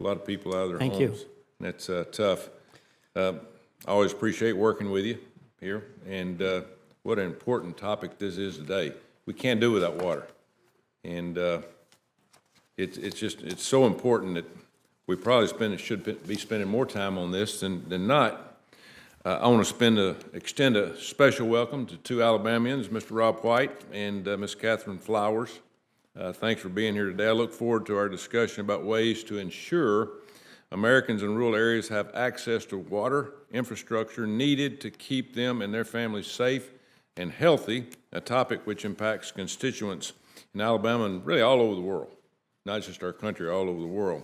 a lot of people out of their Thank homes. you. And that's tough. I always appreciate working with you here, and what an important topic this is today. We can't do without water, and it's so important that we probably should be spending more time on this than not. I want to extend a special welcome to two Alabamians, Mr. Rob White and Ms. Catherine Flowers. Thanks for being here today. I look forward to our discussion about ways to ensure Americans in rural areas have access to water infrastructure needed to keep them and their families safe and healthy, a topic which impacts constituents in Alabama and really all over the world, not just our country, all over the world.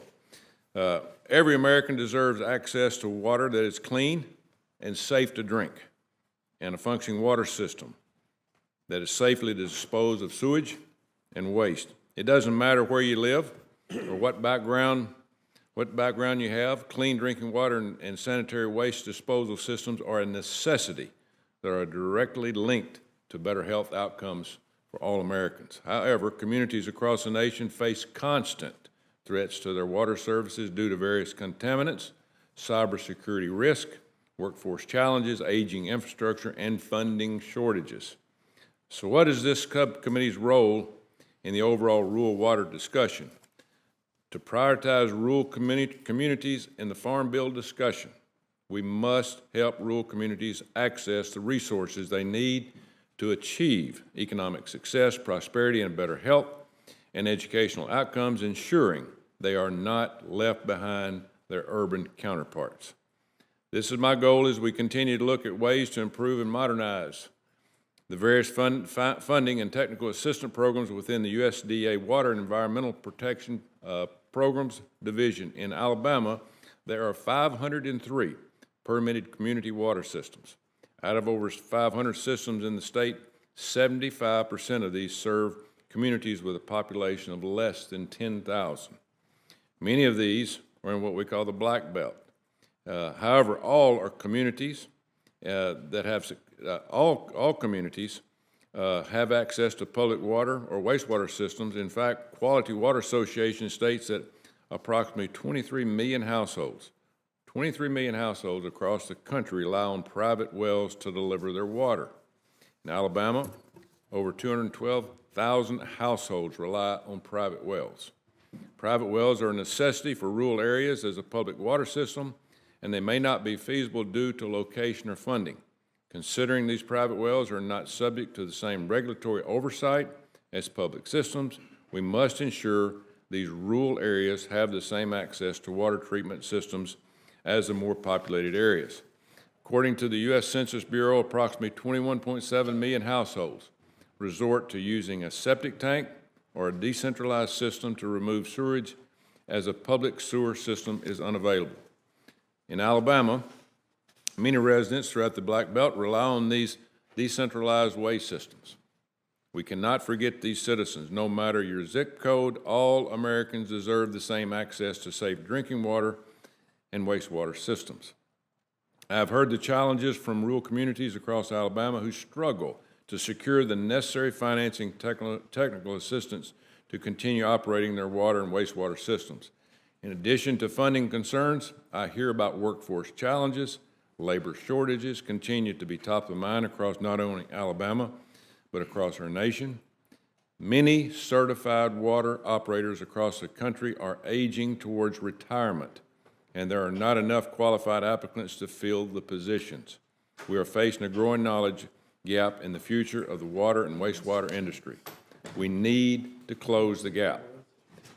Every American deserves access to water that is clean and safe to drink, and a functioning water system that is safely to dispose of sewage and waste. It doesn't matter where you live or what background you have. Clean drinking water and sanitary waste disposal systems are a necessity that are directly linked to better health outcomes for all Americans. However, communities across the nation face constant threats to their water services due to various contaminants, cybersecurity risk, workforce challenges, aging infrastructure, and funding shortages. So what is this subcommittee's role in the overall rural water discussion? To prioritize rural communities in the Farm Bill discussion, we must help rural communities access the resources they need to achieve economic success, prosperity, and better health and educational outcomes, ensuring they are not left behind their urban counterparts. This is my goal as we continue to look at ways to improve and modernize the various funding and technical assistance programs within the USDA Water and Environmental Protection Programs Division. In Alabama, there are 503 permitted community water systems. Out of over 500 systems in the state, 75% of these serve communities with a population of less than 10,000. Many of these are in what we call the Black Belt. However, all are communities that have all communities have access to public water or wastewater systems. In fact, Quality Water Association states that approximately 23 million households across the country rely on private wells to deliver their water. In Alabama, over 212,000 households rely on private wells. Private wells are a necessity for rural areas as a public water system, and they may not be feasible due to location or funding. Considering these private wells are not subject to the same regulatory oversight as public systems, we must ensure these rural areas have the same access to water treatment systems as the more populated areas. According to the U.S. Census Bureau, approximately 21.7 million households resort to using a septic tank or a decentralized system to remove sewage as a public sewer system is unavailable. In Alabama, many residents throughout the Black Belt rely on these decentralized waste systems. We cannot forget these citizens. No matter your zip code, all Americans deserve the same access to safe drinking water and wastewater systems. I have heard the challenges from rural communities across Alabama who struggle to secure the necessary financing technical assistance to continue operating their water and wastewater systems. In addition to funding concerns, I hear about workforce challenges. Labor shortages continue to be top of mind across not only Alabama, but across our nation. Many certified water operators across the country are aging towards retirement, and there are not enough qualified applicants to fill the positions. We are facing a growing knowledge gap in the future of the water and wastewater industry. We need to close the gap.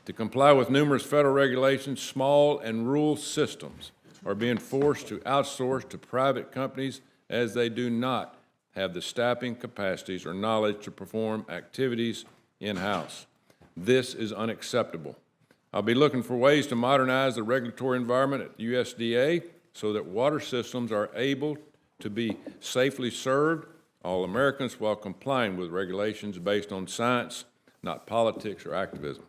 To comply with numerous federal regulations, small and rural systems are being forced to outsource to private companies as they do not have the staffing capacities or knowledge to perform activities in-house. This is unacceptable. I'll be looking for ways to modernize the regulatory environment at USDA so that water systems are able to be safely served all Americans while complying with regulations based on science, not politics or activism.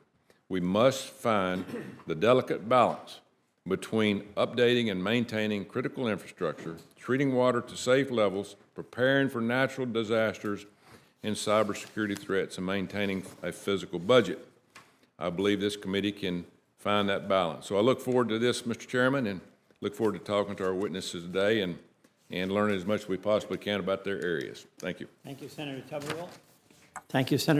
We must find the delicate balance between updating and maintaining critical infrastructure, treating water to safe levels, preparing for natural disasters and cybersecurity threats, and maintaining a physical budget. I believe this committee can find that balance. So I look forward to this, Mr. Chairman, and look forward to talking to our witnesses today and learning as much as we possibly can about their areas. Thank you. Thank you, Senator Tuberville. Thank you, Senator.